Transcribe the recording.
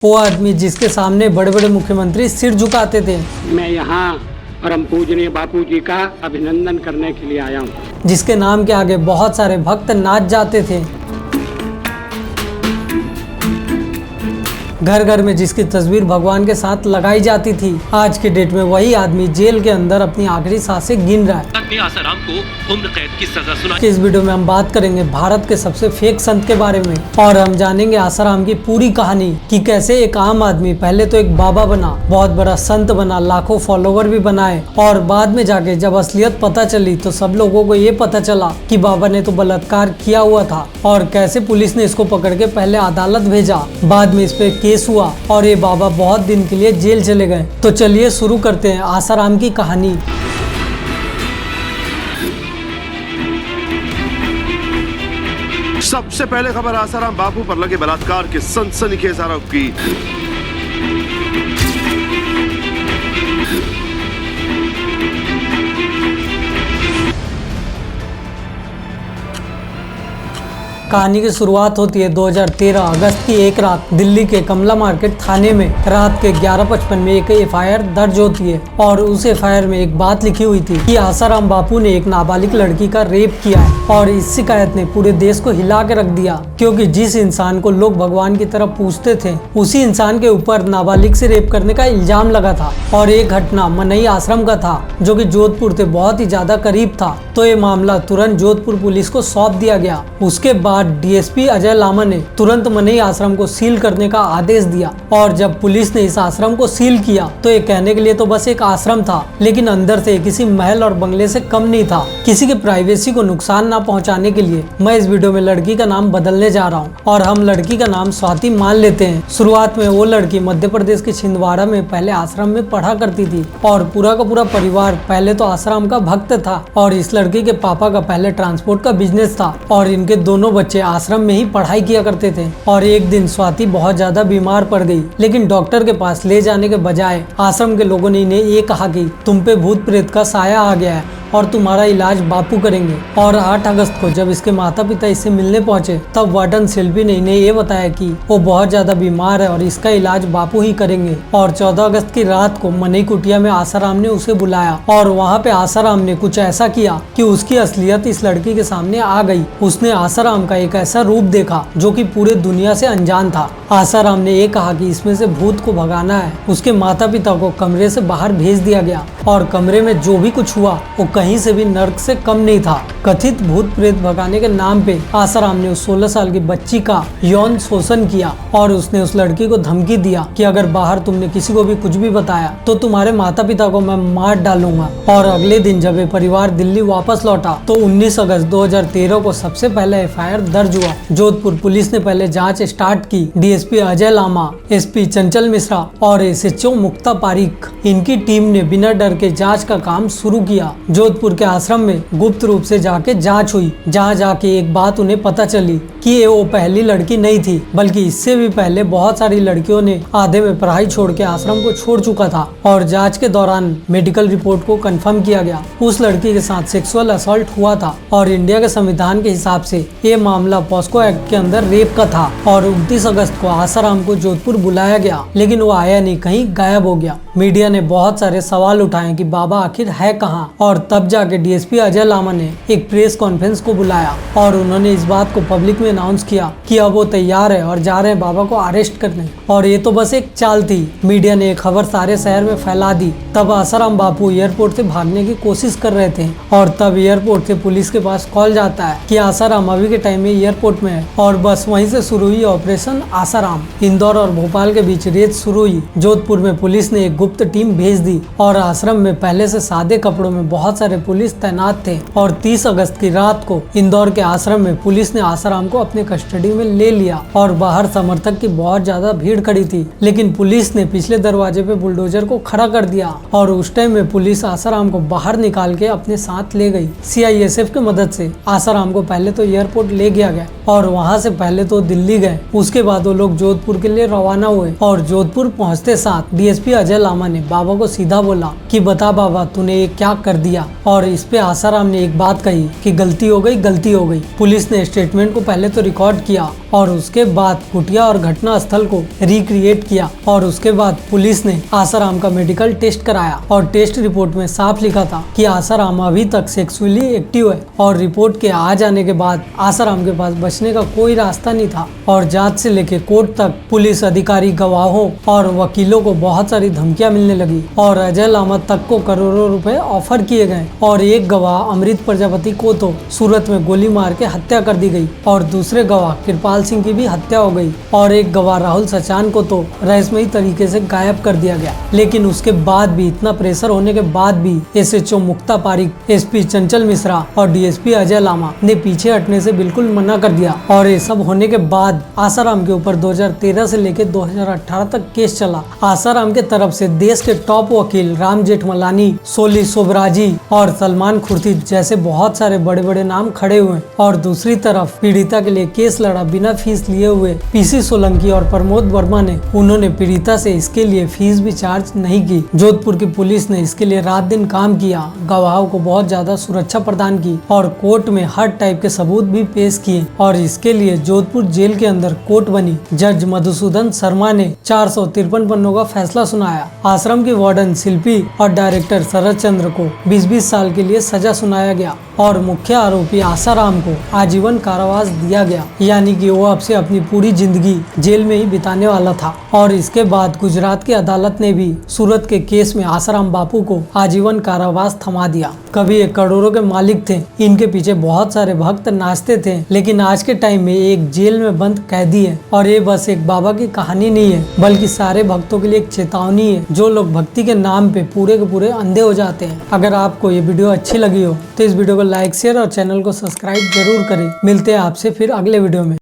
वो आदमी जिसके सामने बड़े बड़े मुख्यमंत्री सिर झुकाते थे। मैं यहाँ परम पूजनीय बापू जी का अभिनंदन करने के लिए आया हूँ। जिसके नाम के आगे बहुत सारे भक्त नाच जाते थे। घर घर में जिसकी तस्वीर भगवान के साथ लगाई जाती थी। आज के डेट में वही आदमी जेल के अंदर अपनी आखिरी सांसें गिन रहा है। आसाराम को उम्र कैद की सजा सुनाई। इस वीडियो में हम बात करेंगे भारत के सबसे फेक संत के बारे में और हम जानेंगे आसाराम की पूरी कहानी कि कैसे एक आम आदमी पहले तो एक बाबा बना, बहुत बड़ा संत बना, लाखों फॉलोवर भी बनाए और बाद में जाके जब असलियत पता चली तो सब लोगों को ये पता चला कि बाबा ने तो बलात्कार किया हुआ था और कैसे पुलिस ने इसको पकड़ के पहले अदालत भेजा, बाद में इस पे केस हुआ और ये बाबा बहुत दिन के लिए जेल चले गए। तो चलिए शुरू करते हैं आसाराम की कहानी। सबसे पहले खबर आसाराम बापू पर लगे बलात्कार के सनसनीखेज आरोप की। कहानी की शुरुआत होती है 2013 अगस्त की एक रात। दिल्ली के कमला मार्केट थाने में रात के 11:55 में एक एफआईआर दर्ज होती है और उस एफआईआर में एक बात लिखी हुई थी कि आसाराम बापू ने एक नाबालिग लड़की का रेप किया है और इस शिकायत ने पूरे देश को हिला के रख दिया, क्योंकि जिस इंसान को लोग भगवान की तरह पूछते थे उसी इंसान के ऊपर नाबालिग से रेप करने का इल्जाम लगा था। और ये घटना मनई आश्रम का था जो कि जोधपुर से बहुत ही ज्यादा करीब था। तो ये मामला तुरंत जोधपुर पुलिस को सौंप दिया गया। उसके बाद डीएसपी अजय लामा ने तुरंत मनई आश्रम को सील करने का आदेश दिया और जब पुलिस ने इस आश्रम को सील किया तो ये कहने के लिए तो बस एक आश्रम था, लेकिन अंदर से किसी महल और बंगले से कम नहीं था। किसी के प्राइवेसी को नुकसान ना पहुंचाने के लिए मैं इस वीडियो में लड़की का नाम बदलने जा रहा हूं और हम लड़की का नाम स्वाति मान लेते हैं। शुरुआत में वो लड़की मध्य प्रदेश के छिंदवाड़ा में पहले आश्रम में पढ़ा करती थी और पूरा का पूरा परिवार पहले तो आश्रम का भक्त था और इस लड़की के पापा का पहले ट्रांसपोर्ट का बिजनेस था और इनके दोनों बच्चे आश्रम में ही पढ़ाई किया करते थे। और एक दिन स्वाति बहुत ज्यादा बीमार पड़ गई, लेकिन डॉक्टर के पास ले जाने के बजाय आश्रम के लोगों ने इन्हें ये कहा कि तुम पे भूत प्रेत का साया आ गया है और तुम्हारा इलाज बापू करेंगे। और 8 अगस्त को जब इसके माता पिता इससे मिलने पहुंचे तब वार्डन शिल्पी ने इन्हें ये बताया कि वो बहुत ज्यादा बीमार है और इसका इलाज बापू ही करेंगे। और 14 अगस्त की रात को मनई कुटिया में आसाराम ने उसे बुलाया और वहाँ पे आसाराम ने कुछ ऐसा किया कि उसकी असलियत इस लड़की के सामने आ गई। उसने आसाराम का एक ऐसा रूप देखा जो कि पूरे दुनिया से अनजान था। आसाराम ने ये कहा कि इसमें से भूत को भगाना है। उसके माता पिता को कमरे से बाहर भेज दिया गया और कमरे में जो भी कुछ हुआ वो कहीं से भी नर्क से कम नहीं था। कथित भूत प्रेत भगाने के नाम पे आसाराम ने उस 16 साल की बच्ची का यौन शोषण किया और उसने उस लड़की को धमकी दिया कि अगर बाहर तुमने किसी को भी कुछ भी बताया तो तुम्हारे माता पिता को मैं मार डालूंगा। और अगले दिन जब ये परिवार दिल्ली वापस लौटा तो 19 अगस्त 2013 को सबसे पहले एफआईआर दर्ज हुआ। जोधपुर पुलिस ने पहले जांच स्टार्ट की। डीएसपी अजय लामा, एसपी चंचल मिश्रा और एसएचओ मुक्ता पारिक, इनकी टीम ने बिना डर के जांच का काम शुरू किया। जोधपुर के आश्रम में गुप्त रूप से जाके जांच हुई, जहाँ जाके एक बात उन्हें पता चली कि ये वो पहली लड़की नहीं थी, बल्कि इससे भी पहले बहुत सारी लड़कियों ने आधे में पढ़ाई छोड़ के आश्रम को छोड़ चुका था। और जांच के दौरान मेडिकल रिपोर्ट को कंफर्म किया गया उस लड़की के साथ सेक्सुअल असॉल्ट हुआ था और इंडिया के संविधान के हिसाब से ये मामला पॉस्को एक्ट के अंदर रेप का था। और 29 अगस्त को आसाराम को जोधपुर बुलाया गया, लेकिन वो आया नहीं, कहीं गायब हो गया। मीडिया ने बहुत सारे सवाल उठाए कि बाबा आखिर है कहाँ। और तब जाके डीएसपी अजय लामा ने एक प्रेस कॉन्फ्रेंस को बुलाया और उन्होंने इस बात को पब्लिक में अनाउंस किया कि अब वो तैयार है और जा रहे हैं बाबा को अरेस्ट करने। और ये तो बस एक चाल थी। मीडिया ने खबर सारे शहर में फैला दी। तब आसाराम बापू एयरपोर्ट से भागने की कोशिश कर रहे थे और तब एयरपोर्ट से पुलिस के पास कॉल जाता है कि आसाराम अभी के टाइम में एयरपोर्ट में है। और बस वहीं से शुरू हुई ऑपरेशन आसाराम। इंदौर और भोपाल के बीच रेड शुरू हुई। जोधपुर में पुलिस ने एक गुप्त टीम भेज दी और आश्रम में पहले से सादे कपड़ों में बहुत सारे पुलिस तैनात थे। और 30 अगस्त की रात को इंदौर के आश्रम में पुलिस ने आसाराम को अपने कस्टडी में ले लिया और बाहर समर्थक की बहुत ज्यादा भीड़ खड़ी थी, लेकिन पुलिस ने पिछले दरवाजे पे बुलडोजर को खड़ा कर दिया और उस टाइम में पुलिस आसाराम को बाहर निकाल के अपने साथ ले गई। सीआईएसएफ की मदद से आसाराम को पहले तो एयरपोर्ट ले गया गया और वहाँ से पहले तो दिल्ली गए। उसके बाद वो लोग जोधपुर के लिए रवाना हुए और जोधपुर पहुँचते साथ डीएसपी अजय लामा ने बाबा को सीधा बोला कि बता बाबा तूने ये क्या कर दिया। और इस पे आसाराम ने एक बात कही कि गलती हो गई। पुलिस ने स्टेटमेंट को पहले तो रिकॉर्ड किया और उसके बाद कुटिया और घटना स्थल को रिक्रिएट किया और उसके बाद पुलिस ने आसाराम का मेडिकल टेस्ट कराया और टेस्ट रिपोर्ट में साफ लिखा था कि आसाराम अभी तक सेक्सुअली एक्टिव है और रिपोर्ट के आ जाने के बाद आसाराम के पास बचने का कोई रास्ता नहीं था और जांच से लेके कोर्ट तक पुलिस अधिकारी, गवाहों और वकीलों को बहुत सारी धमकियां मिलने लगी और अजय लामा तक को करोड़ों रुपए ऑफर किए गए और एक गवाह अमृत प्रजापति को तो सूरत में गोली मार के हत्या कर दी गई और दूसरे गवाह कृपाल सिंह की भी हत्या हो गई और एक गवाह राहुल सचान को तो रहस्यमयी तरीके से गायब कर दिया गया। लेकिन उसके बाद भी, इतना प्रेशर होने के बाद भी SHO मुक्ता पारिक, SP चंचल मिश्रा और DSP अजय लामा ने पीछे हटने से बिल्कुल मना कर दिया और ये सब होने के बाद आसाराम के ऊपर 2013 से लेकर 2018 तक केस चला। आसाराम के तरफ से देश के टॉप वकील राम जेठमलानी, सोली सोबराजी और सलमान खुर्शीद जैसे बहुत सारे बड़े बड़े नाम खड़े हुए और दूसरी तरफ पीड़िता के लिए केस लड़ा बिना फीस लिए हुए PC सोलंकी और प्रमोद वर्मा ने, उन्होंने पीड़िता से इसके लिए फीस भी चार्ज नहीं की। जोधपुर की पुलिस ने इसके लिए रात दिन काम किया, गवाहों को बहुत ज्यादा सुरक्षा प्रदान की और कोर्ट में हर टाइप के सबूत भी पेश किए और इसके लिए जोधपुर जेल के अंदर कोर्ट बनी। जज मधुसूदन शर्मा ने 453 पन्नों का फैसला सुनाया। आश्रम की वार्डन शिल्पी और डायरेक्टर शरद चंद्र को 20-20 साल के लिए सजा सुनाया गया और मुख्य आरोपी आसाराम को आजीवन कारावास दिया गया, यानी कि वो अब से अपनी पूरी जिंदगी जेल में ही बिताने वाला था। और इसके बाद गुजरात की अदालत ने भी सूरत के केस में आसाराम बापू को आजीवन कारावास थमा दिया। कभी ये करोड़ों के मालिक थे, इनके पीछे बहुत सारे भक्त नाचते थे, लेकिन आज के टाइम में एक जेल में बंद कैदी है और ये बस एक बाबा की कहानी नहीं है, बल्कि सारे भक्तों के लिए एक चेतावनी है। जो लोग भक्ति के नाम पे पूरे के पूरे अंधे हो जाते हैं। अगर आपको ये वीडियो अच्छी लगी हो तो इस वीडियो को लाइक, शेयर और चैनल को सब्सक्राइब जरूर करें। मिलते हैं आपसे फिर अगले वीडियो में।